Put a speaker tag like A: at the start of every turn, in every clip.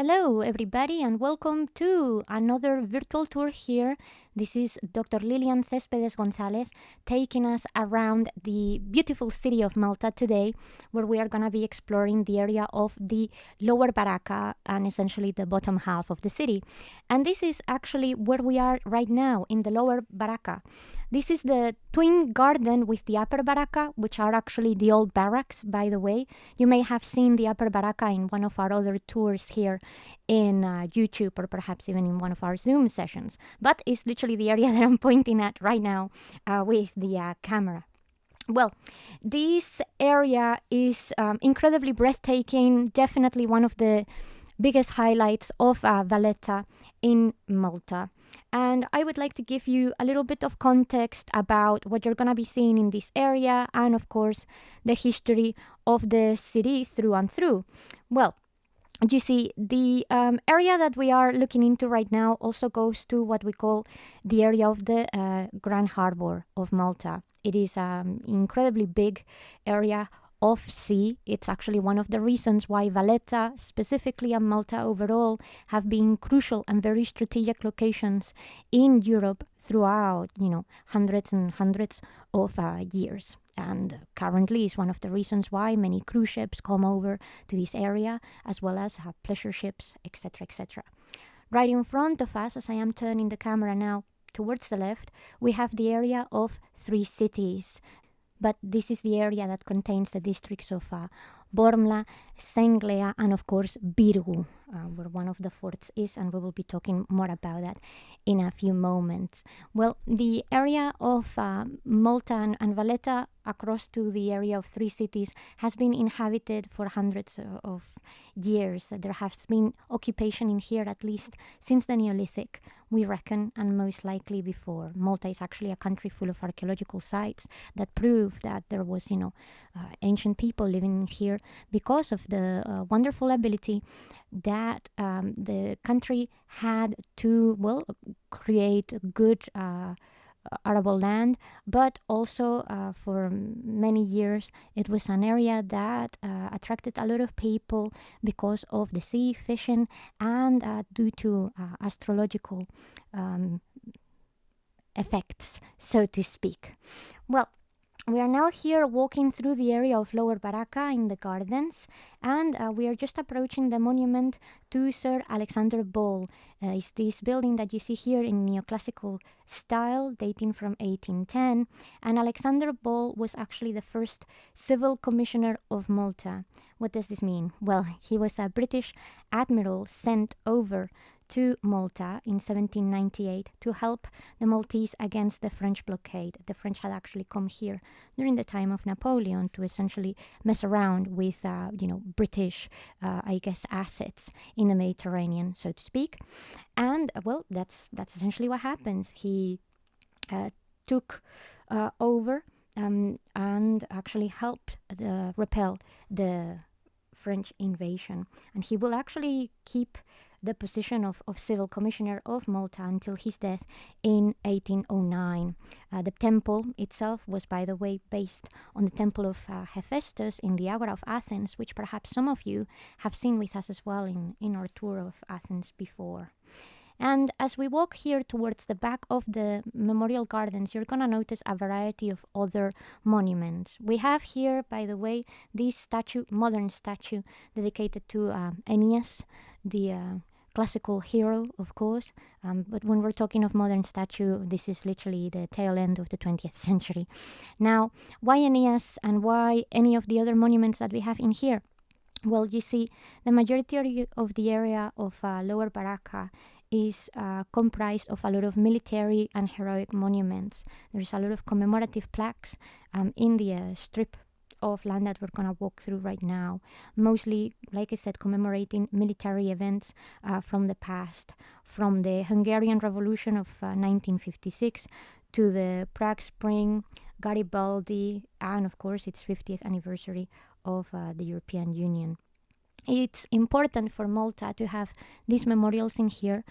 A: Hello, everybody, and welcome to another virtual tour here. This is Dr. Lillian Cespedes Gonzalez taking us around the beautiful city of Malta today, where we are going to be exploring the area of the lower Baraka and essentially the bottom half of the city. And this is actually where we are right now in the lower Baraka. This is the twin garden with the upper Baraka, which are actually the old barracks, by the way. You may have seen the upper Baraka in one of our other tours here in YouTube or perhaps even in one of our Zoom sessions. But it's literally the area that I'm pointing at right now with the camera. Well, this area is incredibly breathtaking, definitely one of the biggest highlights of Valletta in Malta. And I would like to give you a little bit of context about what you're going to be seeing in this area and, of course, the history of the city through and through. Well, you see, the area that we are looking into right now also goes to what we call the area of the Grand Harbour of Malta. It is an incredibly big area of sea. It's actually one of the reasons why Valletta, specifically and Malta overall, have been crucial and very strategic locations in Europe throughout, hundreds and hundreds of years. And currently is one of the reasons why many cruise ships come over to this area, as well as pleasure ships, etc., etc. Right in front of us, as I am turning the camera now towards the left, we have the area of three cities. But this is the area that contains the districts of Bormla, Senglea, and of course Birgu, where one of the forts is, and we will be talking more about that in a few moments. Well, the area of Malta and Valletta across to the area of three cities has been inhabited for hundreds of years. There has been occupation in here at least since the Neolithic, we reckon, and most likely before. Malta is actually a country full of archaeological sites that prove that there was, ancient people living here because of the wonderful ability that the country had to, create good arable land, but also for many years it was an area that attracted a lot of people because of the sea, fishing, and due to astrological effects, so to speak. Well, we are now here walking through the area of Lower Baraka in the gardens, and we are just approaching the monument to Sir Alexander Ball. It's this building that you see here in neoclassical style, dating from 1810, and Alexander Ball was actually the first civil commissioner of Malta. What does this mean? Well, he was a British admiral sent over to Malta in 1798 to help the Maltese against the French blockade. The French had actually come here during the time of Napoleon to essentially mess around with, British, assets in the Mediterranean, so to speak. And, that's essentially what happens. He took over and actually helped repel the French invasion. And he will actually keep the position of civil commissioner of Malta until his death in 1809. The temple itself was, by the way, based on the temple of Hephaestus in the Agora of Athens, which perhaps some of you have seen with us as well in our tour of Athens before. And as we walk here towards the back of the memorial gardens, you're going to notice a variety of other monuments. We have here, by the way, this modern statue dedicated to Aeneas, the classical hero, of course. But when we're talking of modern statue, this is literally the tail end of the 20th century. Now, why Aeneas and why any of the other monuments that we have in here? Well, you see, the majority of the area of Lower Baraka is comprised of a lot of military and heroic monuments. There's a lot of commemorative plaques in the strip of land that we're going to walk through right now. Mostly, like I said, commemorating military events from the past, from the Hungarian Revolution of 1956 to the Prague Spring, Garibaldi, and of course its 50th anniversary of the European Union. It's important for Malta to have these memorials in here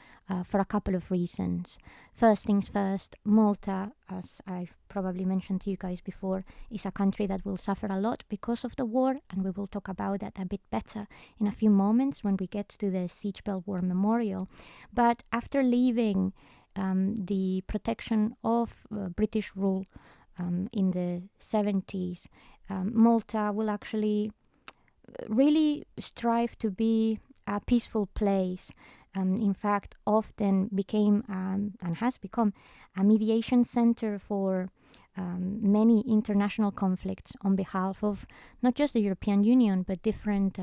A: for a couple of reasons. First things first, Malta, as I've probably mentioned to you guys before, is a country that will suffer a lot because of the war, and we will talk about that a bit better in a few moments when we get to the Siege Bell War Memorial. But after leaving the protection of British rule in the 70s, Malta will actually really strive to be a peaceful place. In fact, often became and has become a mediation center for many international conflicts on behalf of not just the European Union, but different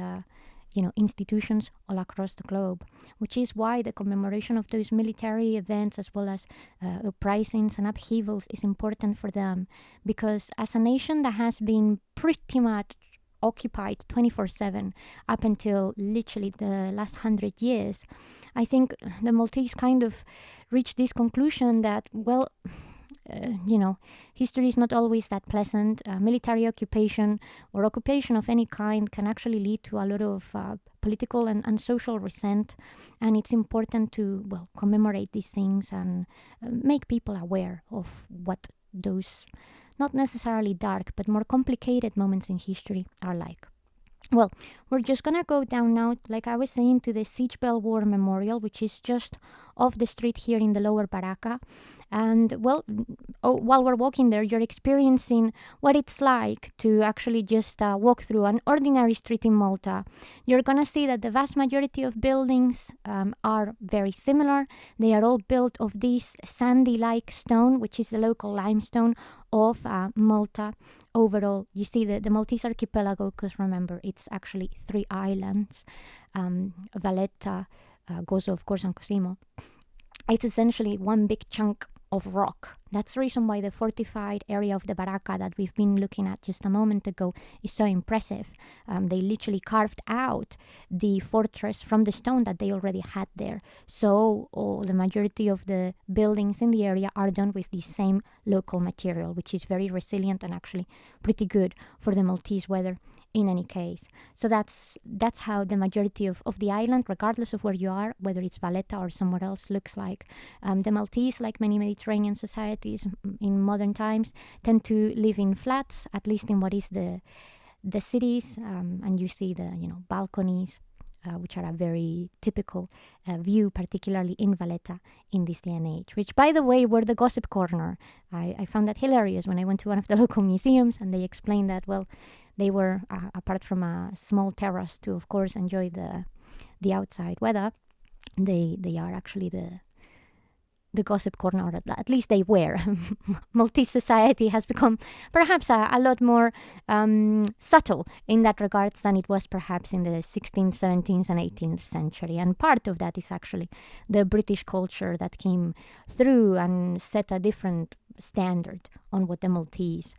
A: institutions all across the globe, which is why the commemoration of those military events as well as uprisings and upheavals is important for them, because as a nation that has been pretty much occupied 24/7 up until literally the last 100 years, I think the Maltese kind of reached this conclusion that, well, history is not always that pleasant. Military occupation or occupation of any kind can actually lead to a lot of political and social resent, and it's important to, well, commemorate these things and make people aware of what those not necessarily dark, but more complicated moments in history are like. Well, we're just gonna go down now, like I was saying, to the Siege Bell War Memorial, which is just off the street here in the lower Baraka. And, well, while we're walking there, you're experiencing what it's like to actually just walk through an ordinary street in Malta. You're gonna see that the vast majority of buildings are very similar. They are all built of this sandy-like stone, which is the local limestone of Malta. Overall, you see the Maltese archipelago, because remember, it's actually 3 islands, Valletta, Gozo, of course, and Cosimo. It's essentially one big chunk of rock. That's the reason why the fortified area of the Baraka that we've been looking at just a moment ago is so impressive. They literally carved out the fortress from the stone that they already had there. So the majority of the buildings in the area are done with the same local material, which is very resilient and actually pretty good for the Maltese weather in any case. So that's how the majority of the island, regardless of where you are, whether it's Valletta or somewhere else, looks like. The Maltese, like many Mediterranean societies in modern times, tend to live in flats, at least in what is the cities, and you see the balconies, which are a very typical view, particularly in Valletta in this day and age, which, by the way, were the gossip corner. I found that hilarious when I went to one of the local museums, and they explained that, well, they were, apart from a small terrace to, of course, enjoy the outside weather, they are actually the gossip corner, or at least they were. Maltese society has become perhaps a lot more subtle in that regards than it was perhaps in the 16th, 17th and 18th century. And part of that is actually the British culture that came through and set a different standard on what the Maltese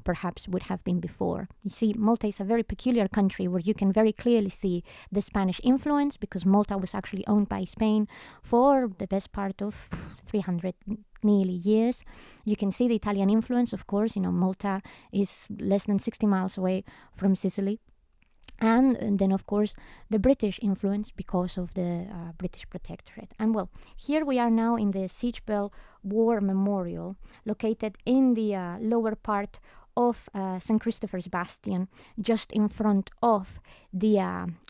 A: perhaps would have been before. You see, Malta is a very peculiar country where you can very clearly see the Spanish influence, because Malta was actually owned by Spain for the best part of 300 nearly years. You can see the Italian influence, of course. Malta is less than 60 miles away from Sicily. And then, of course, the British influence because of the British Protectorate. And, well, here we are now in the Siege Bell War Memorial, located in the lower part of St. Christopher's Bastion, just in front of the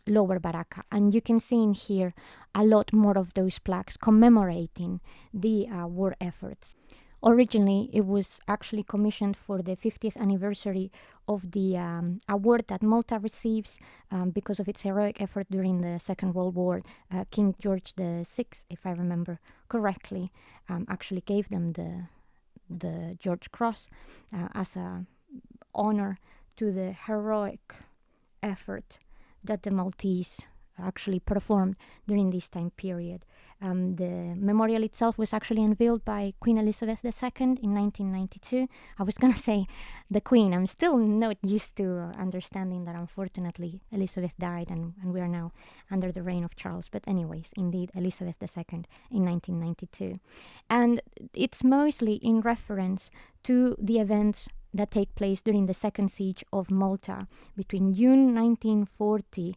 A: lower Baraka. And you can see in here a lot more of those plaques commemorating the war efforts. Originally, it was actually commissioned for the 50th anniversary of the award that Malta receives because of its heroic effort during the Second World War. King George VI, if I remember correctly, actually gave them the George Cross as a honor to the heroic effort that the Maltese actually performed during this time period. The memorial itself was actually unveiled by Queen Elizabeth II in 1992. I was going to say the Queen. I'm still not used to understanding that, unfortunately, Elizabeth died and we are now under the reign of Charles. But anyways, indeed, Elizabeth II in 1992. And it's mostly in reference to the events that take place during the Second Siege of Malta between June 1940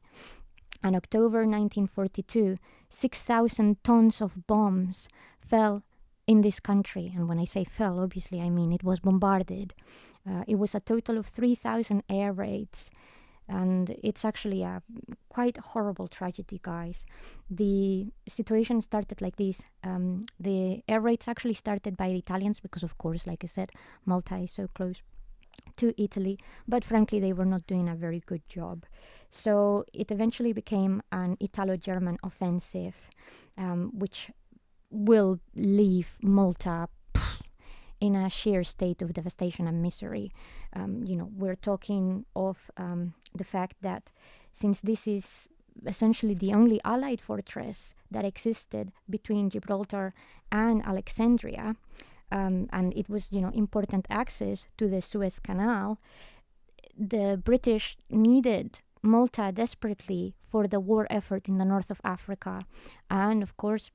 A: and October 1942. 6,000 tons of bombs fell in this country. And when I say fell, obviously I mean it was bombarded. It was a total of 3,000 air raids. And it's actually a quite horrible tragedy, guys. The situation started like this. The air raids actually started by the Italians because, of course, like I said, Malta is so close to Italy, but frankly, they were not doing a very good job. So it eventually became an Italo-German offensive, which will leave Malta in a sheer state of devastation and misery. We're talking of the fact that since this is essentially the only Allied fortress that existed between Gibraltar and Alexandria, and it was, important access to the Suez Canal, the British needed Malta desperately for the war effort in the north of Africa. And of course,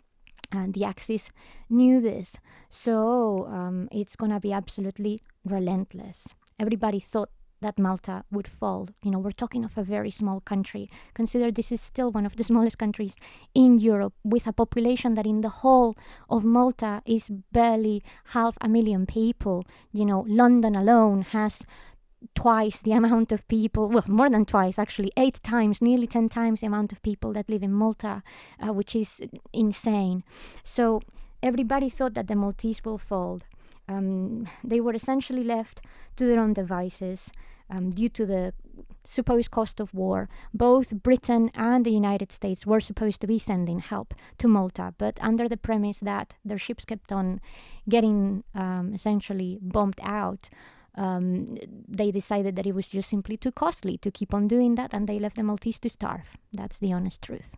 A: the Axis knew this. So it's going to be absolutely relentless. Everybody thought that Malta would fall. We're talking of a very small country. Consider this is still one of the smallest countries in Europe, with a population that in the whole of Malta is barely 500,000 people. London alone has twice the amount of people, well, more than twice actually, 8 times, nearly 10 times the amount of people that live in Malta, which is insane. So everybody thought that the Maltese will fall. They were essentially left to their own devices due to the supposed cost of war. Both Britain and the United States were supposed to be sending help to Malta, but under the premise that their ships kept on getting essentially bombed out, they decided that it was just simply too costly to keep on doing that, and they left the Maltese to starve. That's the honest truth.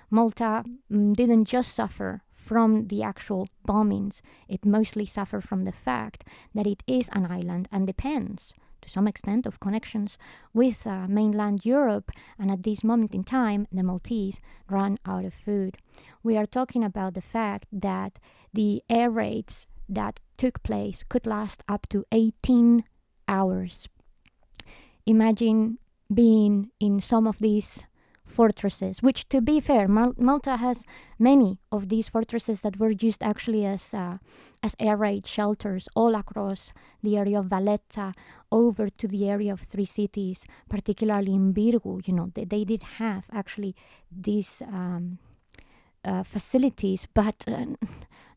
A: Malta didn't just suffer from the actual bombings. It mostly suffered from the fact that it is an island and depends, to some extent, of connections with mainland Europe. And at this moment in time, the Maltese ran out of food. We are talking about the fact that the air raids that took place could last up to 18 hours. Imagine being in some of these fortresses, which, to be fair, Malta has many of these fortresses that were used actually as air raid shelters all across the area of Valletta over to the area of 3 cities, particularly in Birgu. They did have actually these facilities, but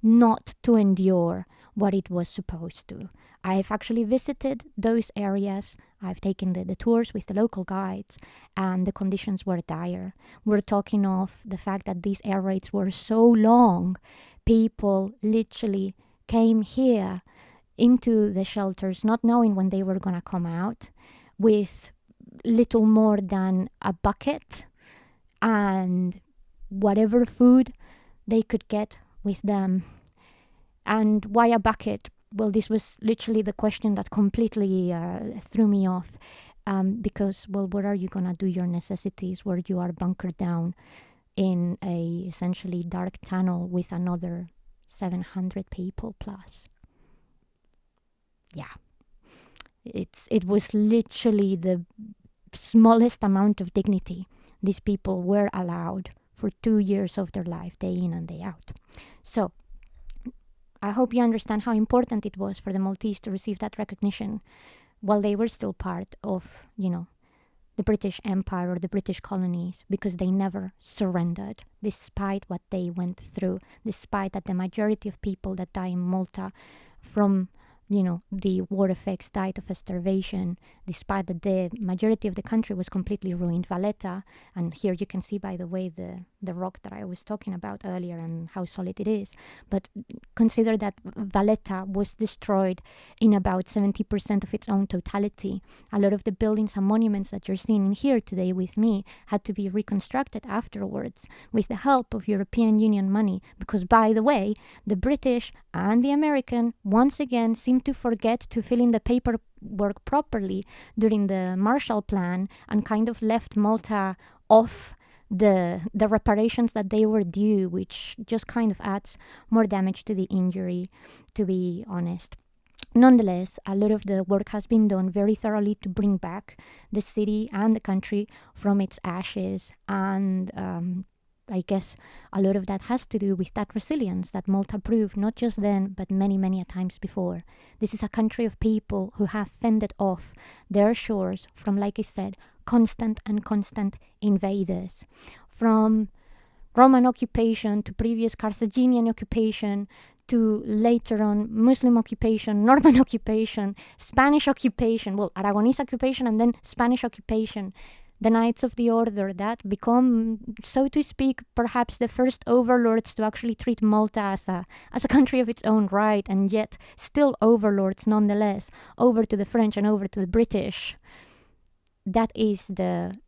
A: not to endure what it was supposed to. I've actually visited those areas. I've taken the tours with the local guides, and the conditions were dire. We're talking of the fact that these air raids were so long. People literally came here into the shelters not knowing when they were going to come out, with little more than a bucket and whatever food they could get with them. And why a bucket? Well, this was literally the question that completely threw me off, because, well, where are you going to do your necessities where you are bunkered down in a essentially dark tunnel with another 700 people plus? Yeah. It was literally the smallest amount of dignity these people were allowed for 2 years of their life, day in and day out. So I hope you understand how important it was for the Maltese to receive that recognition while they were still part of, the British Empire or the British colonies, because they never surrendered despite what they went through, despite that the majority of people that die in Malta from the war effects died of starvation, despite that the majority of the country was completely ruined. Valletta, and here you can see, by the way, the rock that I was talking about earlier and how solid it is. But consider that Valletta was destroyed in about 70% of its own totality. A lot of the buildings and monuments that you're seeing here today with me had to be reconstructed afterwards with the help of European Union money, because, by the way, the British and the American once again seem to forget to fill in the paperwork properly during the Marshall Plan, and kind of left Malta off the reparations that they were due, which just kind of adds more damage to the injury, to be honest. Nonetheless, a lot of the work has been done very thoroughly to bring back the city and the country from its ashes, and I guess a lot of that has to do with that resilience that Malta proved, not just then, but many, many a times before. This is a country of people who have fended off their shores from, like I said, constant and constant invaders. From Roman occupation to previous Carthaginian occupation to later on Muslim occupation, Norman occupation, Spanish occupation, well, Aragonese occupation and then Spanish occupation. The Knights of the Order that become, so to speak, perhaps the first overlords to actually treat Malta as a country of its own right, and yet still overlords nonetheless, over to the French and over to the British. That is the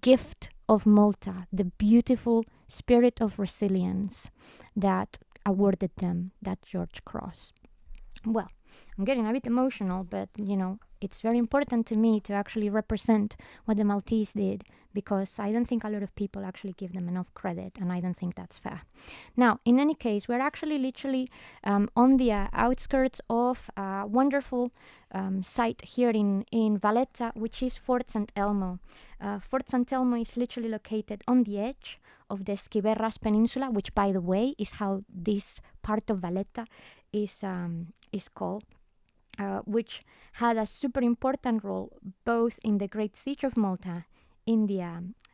A: gift of Malta, the beautiful spirit of resilience that awarded them that George Cross. Well, I'm getting a bit emotional, but it's very important to me to actually represent what the Maltese did, because I don't think a lot of people actually give them enough credit, and I don't think that's fair. Now, in any case, we're actually literally on the outskirts of a wonderful site here in Valletta, which is Fort St Elmo. Fort St Elmo is literally located on the edge of the Esquiverras Peninsula, which, by the way, is how this part of Valletta is called. Which had a super important role both in the Great Siege of Malta in the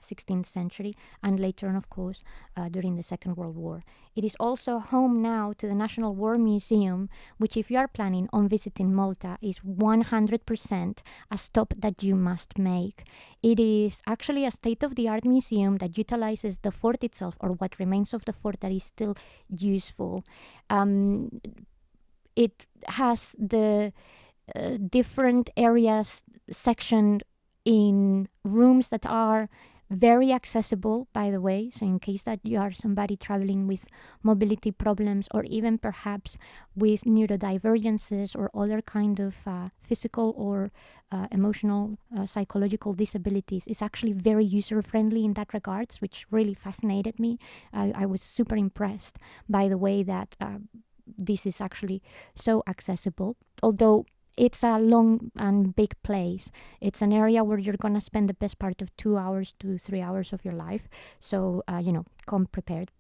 A: 16th century and later on, of course, during the Second World War. It is also home now to the National War Museum, which, if you are planning on visiting Malta, is 100% a stop that you must make. It is actually a state-of-the-art museum that utilizes the fort itself, or what remains of the fort that is still useful. It has the different areas sectioned in rooms that are very accessible, by the way. So in case that you are somebody traveling with mobility problems, or even perhaps with neurodivergences or other kind of physical or emotional, psychological disabilities, is actually very user-friendly in that regards, which really fascinated me. I was super impressed by the way that this is actually so accessible, although it's a long and big place. It's an area where you're gonna spend the best part of 2 hours to 3 hours of your life. So, come prepared,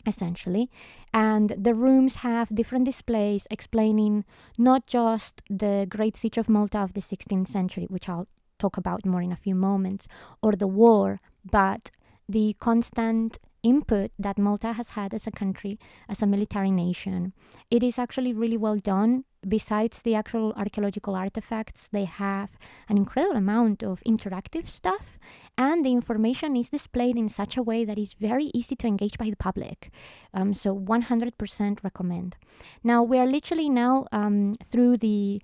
A: essentially. And the rooms have different displays explaining not just the Great Siege of Malta of the 16th century, which I'll talk about more in a few moments, or the war, but the constant input that Malta has had as a country, as a military nation. It is actually really well done. Besides the actual archaeological artifacts, they have an incredible amount of interactive stuff, and the information is displayed in such a way that is very easy to engage by the public. So 100% recommend. Now, we are literally now through the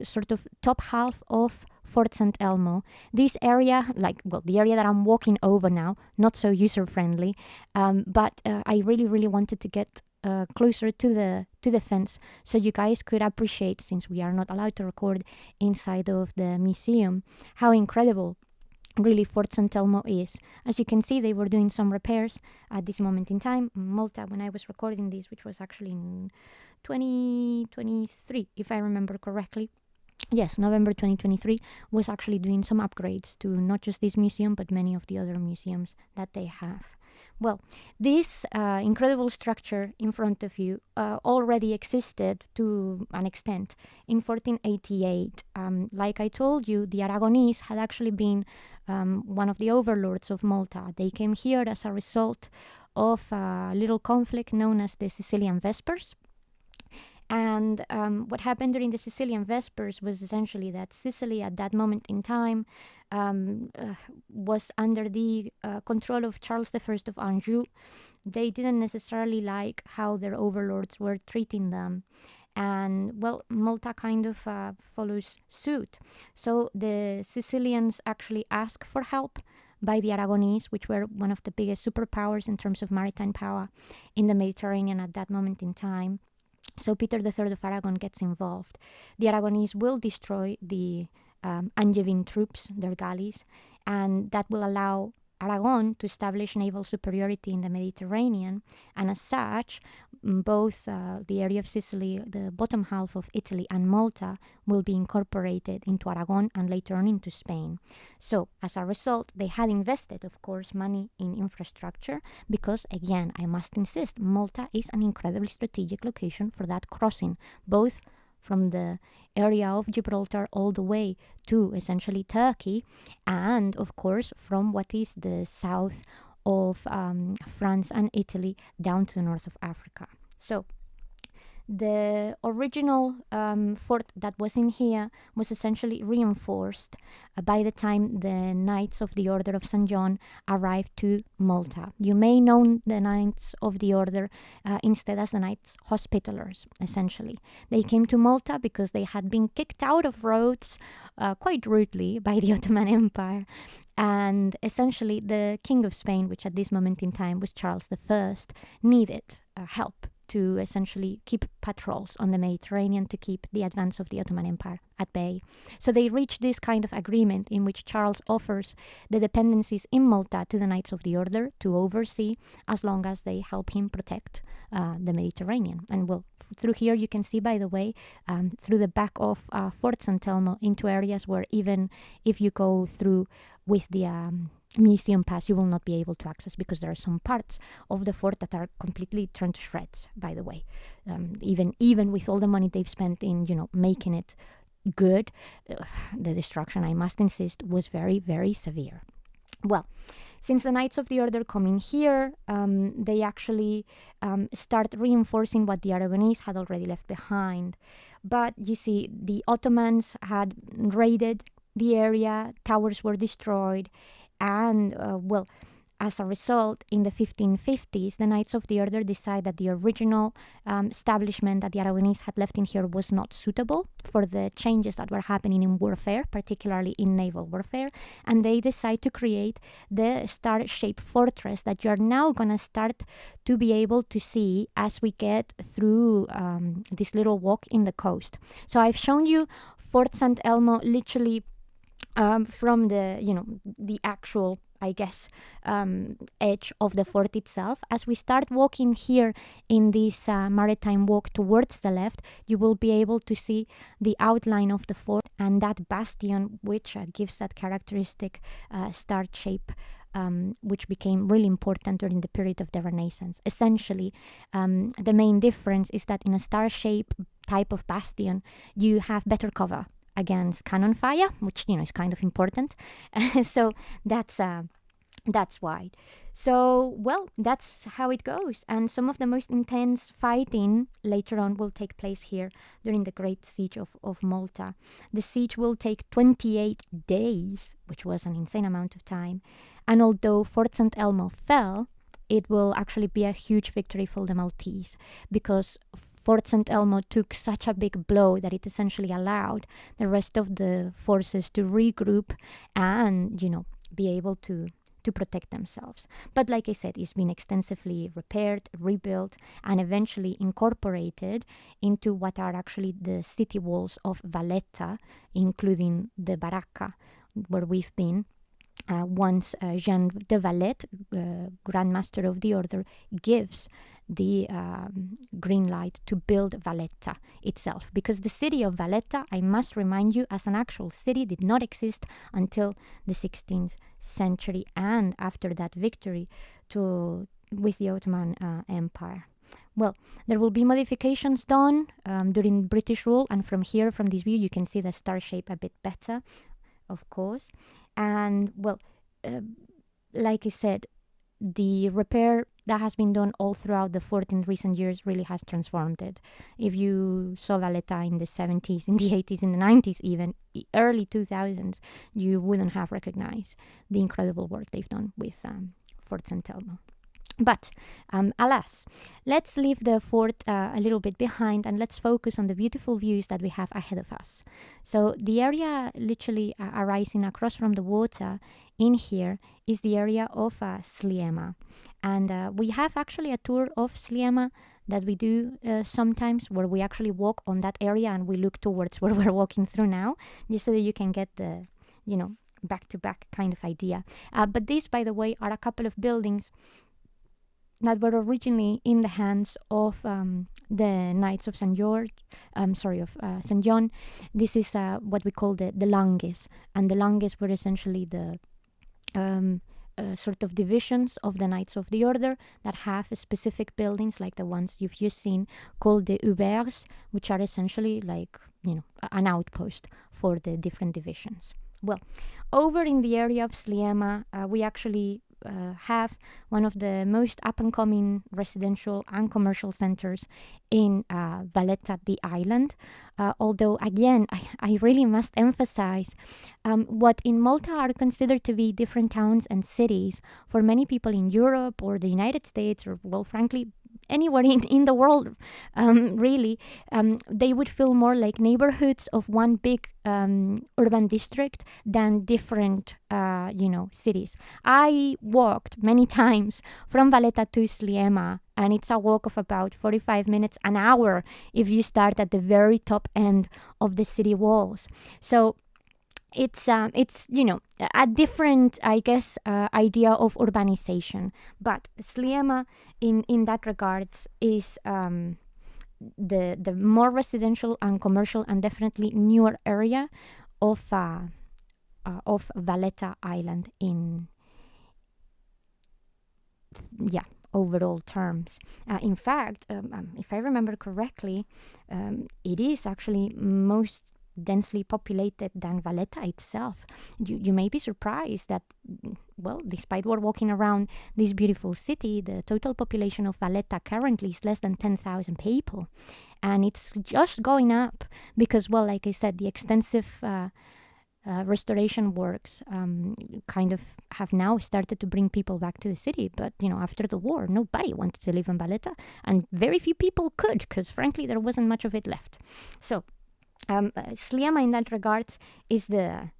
A: sort of top half of Fort St Elmo. This area, the area that I'm walking over now, not so user-friendly, but I really, really wanted to get closer to the fence so you guys could appreciate, since we are not allowed to record inside of the museum, how incredible really Fort St Elmo is. As you can see, they were doing some repairs at this moment in time. Malta, when I was recording this, which was actually in 2023, if I remember correctly. Yes, November 2023, was actually doing some upgrades to not just this museum, but many of the other museums that they have. Well, this incredible structure in front of you already existed to an extent in 1488. Like I told you, the Aragonese had actually been one of the overlords of Malta. They came here as a result of a little conflict known as the Sicilian Vespers. And what happened during the Sicilian Vespers was essentially that Sicily at that moment in time was under the control of Charles I of Anjou. They didn't necessarily like how their overlords were treating them. And, well, Malta kind of follows suit. So the Sicilians actually asked for help by the Aragonese, which were one of the biggest superpowers in terms of maritime power in the Mediterranean at that moment in time. So Peter III of Aragon gets involved. The Aragonese will destroy the Angevin troops, their galleys, and that will allow Aragon to establish naval superiority in the Mediterranean. And as such, both the area of Sicily, the bottom half of Italy, and Malta will be incorporated into Aragon and later on into Spain. So, as a result, they had invested, of course, money in infrastructure because, again, I must insist, Malta is an incredibly strategic location for that crossing, both from the area of Gibraltar all the way to essentially Turkey, and, of course, from what is the south of France and Italy down to the north of Africa. So the original fort that was in here was essentially reinforced by the time the Knights of the Order of St. John arrived to Malta. You may know the Knights of the Order instead as the Knights Hospitallers, essentially. They came to Malta because they had been kicked out of Rhodes quite rudely by the Ottoman Empire. And essentially the King of Spain, which at this moment in time was Charles I, needed help to essentially keep patrols on the Mediterranean, to keep the advance of the Ottoman Empire at bay. So they reached this kind of agreement in which Charles offers the dependencies in Malta to the Knights of the Order to oversee, as long as they help him protect the Mediterranean. And well, through here you can see, by the way, through the back of Fort St Elmo, into areas where even if you go through with the museum pass, you will not be able to access, because there are some parts of the fort that are completely turned to shreds, by the way. Even with all the money they've spent in, making it good, the destruction, I must insist, was very, very severe. Well, since the Knights of the Order come in here, they actually start reinforcing what the Aragonese had already left behind. But you see, the Ottomans had raided the area, towers were destroyed, and as a result, in the 1550s, the Knights of the Order decide that the original establishment that the Aragonese had left in here was not suitable for the changes that were happening in warfare, particularly in naval warfare, and they decide to create the star-shaped fortress that you're now going to start to be able to see as we get through this little walk in the coast. So I've shown you Fort St Elmo literally from the actual, I guess, edge of the fort itself. As we start walking here in this maritime walk towards the left, you will be able to see the outline of the fort and that bastion, which gives that characteristic star shape, which became really important during the period of the Renaissance. Essentially, the main difference is that in a star shape type of bastion, you have better cover against cannon fire, which is kind of important. So that's why. So, well, that's how it goes. And some of the most intense fighting later on will take place here during the Great Siege of Malta. The siege will take 28 days, which was an insane amount of time. And although Fort St Elmo fell, it will actually be a huge victory for the Maltese, because Fort St Elmo took such a big blow that it essentially allowed the rest of the forces to regroup and, be able to protect themselves. But like I said, it's been extensively repaired, rebuilt, and eventually incorporated into what are actually the city walls of Valletta, including the Baraka, where we've been. Once Jean de Valette, Grand Master of the Order, gives the green light to build Valletta itself. Because the city of Valletta, I must remind you, as an actual city, did not exist until the 16th century and after that victory with the Ottoman Empire. Well, there will be modifications done during British rule, and from here, from this view, you can see the star shape a bit better, of course. And, well, like I said, the repair that has been done all throughout the fort in recent years really has transformed it. If you saw Valletta in the 70s, in the 80s, in the 90s even, early 2000s, you wouldn't have recognized the incredible work they've done with Fort St Elmo. But alas, let's leave the fort a little bit behind and let's focus on the beautiful views that we have ahead of us. So the area literally arising across from the water in here is the area of Sliema. And we have actually a tour of Sliema that we do sometimes, where we actually walk on that area and we look towards where we're walking through now, just so that you can get the, back-to-back kind of idea. But these, by the way, are a couple of buildings that were originally in the hands of the Knights of St. George, of St. John. This is what we call the langes, and the langes were essentially the sort of divisions of the Knights of the Order that have specific buildings like the ones you've just seen, called the auberges, which are essentially like, an outpost for the different divisions. Well, over in the area of Sliema, we actually have one of the most up-and-coming residential and commercial centers in Valletta, the island. Although, again, I really must emphasize what in Malta are considered to be different towns and cities, for many people in Europe or the United States, or, well, frankly, anywhere in the world, really, they would feel more like neighborhoods of one big urban district than different, cities. I walked many times from Valletta to Sliema, and it's a walk of about 45 minutes, an hour, if you start at the very top end of the city walls. So it's a different, I guess, idea of urbanization. But Sliema, in that regards, is the more residential and commercial and definitely newer area of Valletta Island in overall terms. In fact, if I remember correctly, it is actually most densely populated than Valletta itself. You may be surprised that, well, despite we're walking around this beautiful city, the total population of Valletta currently is less than 10,000 people. And it's just going up because, well, like I said, the extensive restoration works kind of have now started to bring people back to the city. But, after the war, nobody wanted to live in Valletta, and very few people could because, frankly, there wasn't much of it left. So, Sliema in that regards is the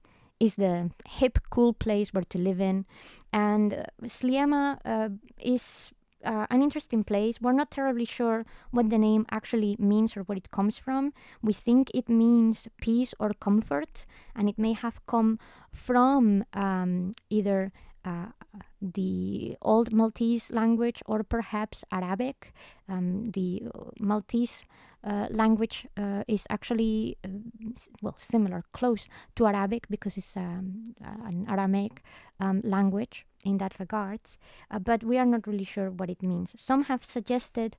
A: hip, cool place where to live in, and Sliema is an interesting place. We're not terribly sure what the name actually means or where it comes from. We think it means peace or comfort, and it may have come from either the Old Maltese language or perhaps Arabic. The Maltese language is actually, similar, close to Arabic because it's an Aramaic language in that regards, but we are not really sure what it means. Some have suggested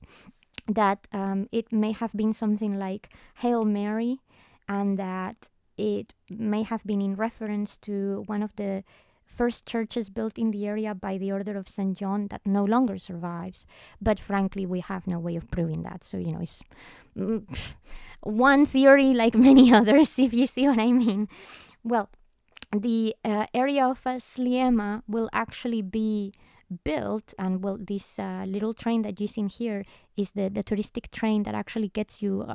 A: that it may have been something like Hail Mary, and that it may have been in reference to one of the first churches built in the area by the Order of St. John that no longer survives. But frankly, we have no way of proving that. So, it's one theory like many others, if you see what I mean. Well, the area of Sliema will actually be built, and well, this little train that you see here is the touristic train that actually gets you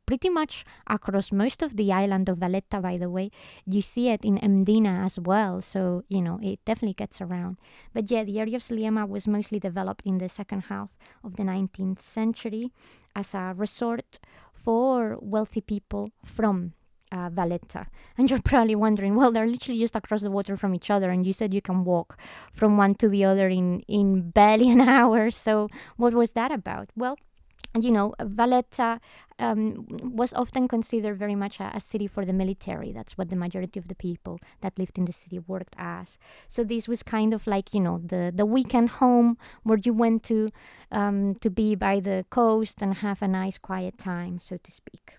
A: pretty much across most of the island of Valletta. By the way, you see it in Mdina as well, so it definitely gets around. But yeah, the area of Sliema was mostly developed in the second half of the 19th century as a resort for wealthy people from Valletta. And you're probably wondering, well, they're literally just across the water from each other, and you said you can walk from one to the other in barely an hour. So what was that about? Well, Valletta was often considered very much a city for the military. That's what the majority of the people that lived in the city worked as. So this was kind of like, the weekend home where you went to be by the coast and have a nice quiet time, so to speak.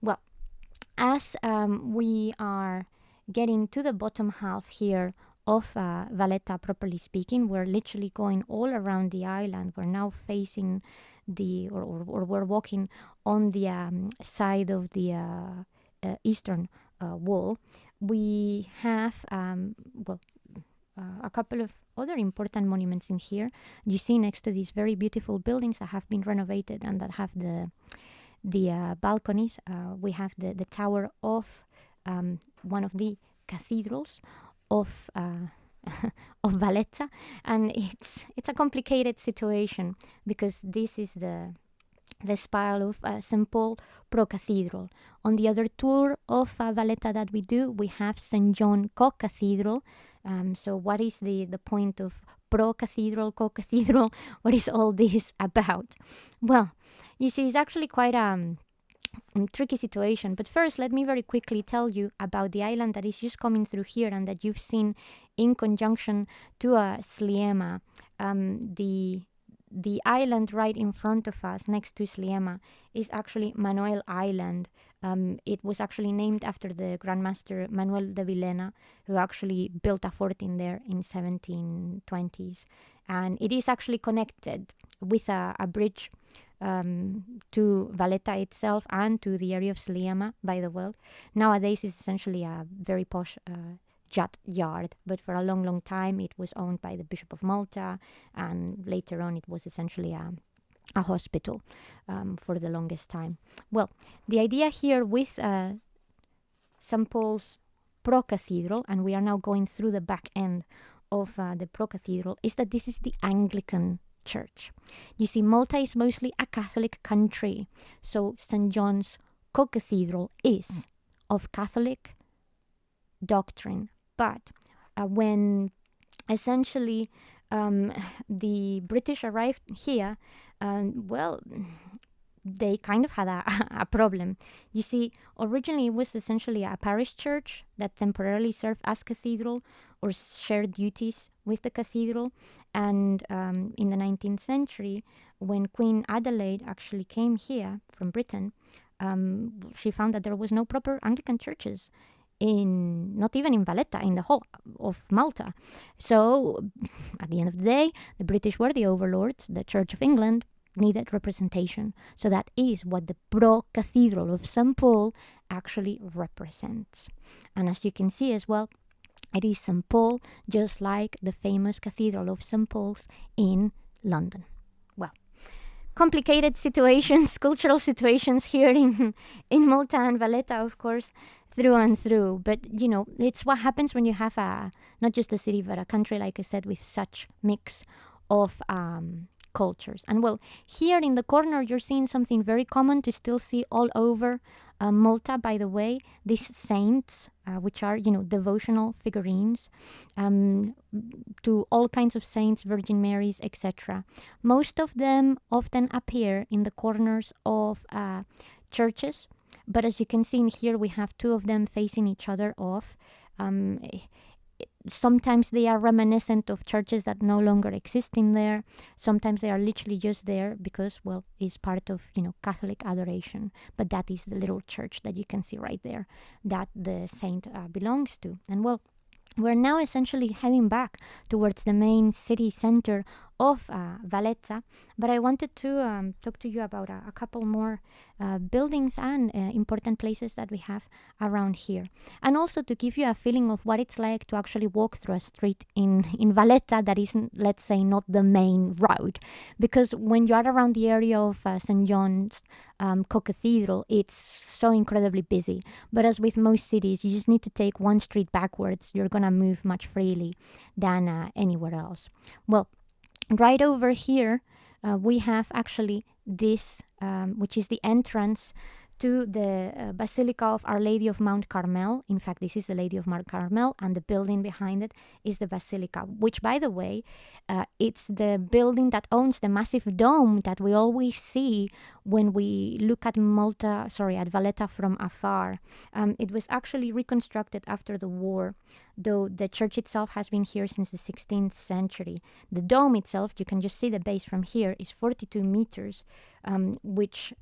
A: Well, as we are getting to the bottom half here of Valletta, properly speaking, we're literally going all around the island. We're now facing or we're walking on the side of the eastern wall. We have, a couple of other important monuments in here. You see next to these very beautiful buildings that have been renovated and that have the balconies, we have the tower of one of the cathedrals of of Valletta, and it's a complicated situation because this is the spire of St. Paul Pro Cathedral. On the other tour of Valletta that we do, we have St. John Co Cathedral. So what is the point of pro-cathedral, co-cathedral. What is all this about? Well, you see, it's actually quite a tricky situation. But first, let me very quickly tell you about the island that is just coming through here and that you've seen in conjunction to Sliema. The island right in front of us, next to Sliema, is actually Manuel Island. It was actually named after the Grand Master Manuel de Villena, who actually built a fort in there in 1720s. And it is actually connected with a bridge to Valletta itself and to the area of Sliema by the well. Nowadays, it's essentially a very posh yacht yard, but for a long, long time, it was owned by the Bishop of Malta, and later on, it was essentially a hospital for the longest time. Well, the idea here with St. Paul's Pro-Cathedral, and we are now going through the back end of the Pro-Cathedral, is that this is the Anglican Church. You see, Malta is mostly a Catholic country, so St. John's Co-Cathedral is of Catholic doctrine. But when essentially the British arrived here, well, they kind of had a problem. You see, originally it was essentially a parish church that temporarily served as cathedral or shared duties with the cathedral. And in the 19th century, when Queen Adelaide actually came here from Britain, she found that there was no proper Anglican churches not even in Valletta, in the whole of Malta. So at the end of the day, the British were the overlords. The Church of England needed representation. So that is what the Pro-Cathedral of St. Paul actually represents. And as you can see as well, it is St. Paul, just like the famous Cathedral of St. Paul's in London. Well, complicated situations, cultural situations here in Malta and Valletta, of course, through and through. But, you know, it's what happens when you have not just a city, but a country, like I said, with such mix of cultures. And well, here in the corner, you're seeing something very common to still see all over Malta, by the way, these saints, which are, devotional figurines to all kinds of saints, Virgin Marys, etc. Most of them often appear in the corners of churches, but as you can see in here, we have two of them facing each other off. Sometimes they are reminiscent of churches that no longer exist in there. Sometimes they are literally just there because, well, it's part of, Catholic adoration. But that is the little church that you can see right there that the saint belongs to. And well, we're now essentially heading back towards the main city center of Valletta, but I wanted to talk to you about a couple more buildings and important places that we have around here, and also to give you a feeling of what it's like to actually walk through a street in Valletta that isn't, let's say, not the main road, because when you are around the area of St. John's Co-Cathedral, it's so incredibly busy. But as with most cities, you just need to take one street backwards. You're gonna move much freely than anywhere else. Well, right over here, we have actually this, which is the entrance to the Basilica of Our Lady of Mount Carmel. In fact, this is the Lady of Mount Carmel, and the building behind it is the Basilica, which, by the way, it's the building that owns the massive dome that we always see when we look at Valletta from afar. It was actually reconstructed after the war, though the church itself has been here since the 16th century. The dome itself, you can just see the base from here, is 42 meters, which,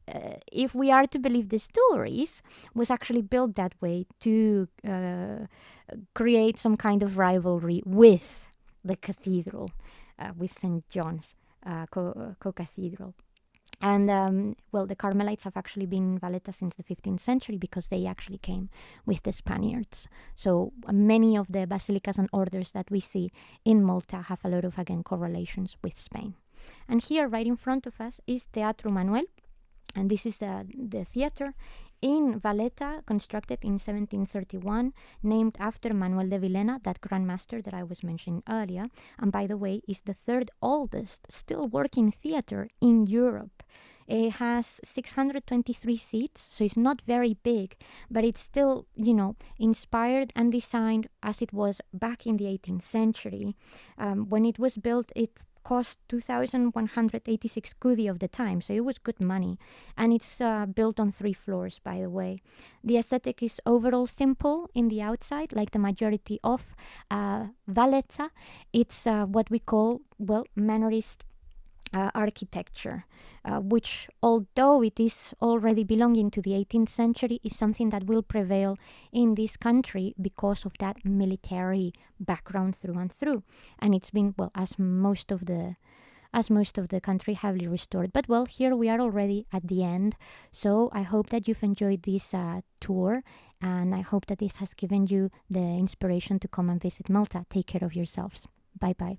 A: if we are to believe the stories, was actually built that way to create some kind of rivalry with the cathedral, with St. John's Co-Cathedral. And, well, the Carmelites have actually been in Valletta since the 15th century because they actually came with the Spaniards. So many of the basilicas and orders that we see in Malta have a lot of, again, correlations with Spain. And here, right in front of us, is Teatro Manuel. And this is the theater in Valletta, constructed in 1731, named after Manuel de Villena, that Grand Master that I was mentioning earlier. And by the way, is the third oldest still working theater in Europe. It has 623 seats, so it's not very big, but it's still, inspired and designed as it was back in the 18th century. When it was built, it cost 2,186 kudi of the time, so it was good money. And it's built on 3 floors, by the way. The aesthetic is overall simple in the outside, like the majority of Valletta. It's what we call, Mannerist architecture, which, although it is already belonging to the 18th century, is something that will prevail in this country because of that military background through and through. And it's been, as most of the country, heavily restored. But here we are already at the end. So I hope that you've enjoyed this tour, and I hope that this has given you the inspiration to come and visit Malta. Take care of yourselves. Bye bye.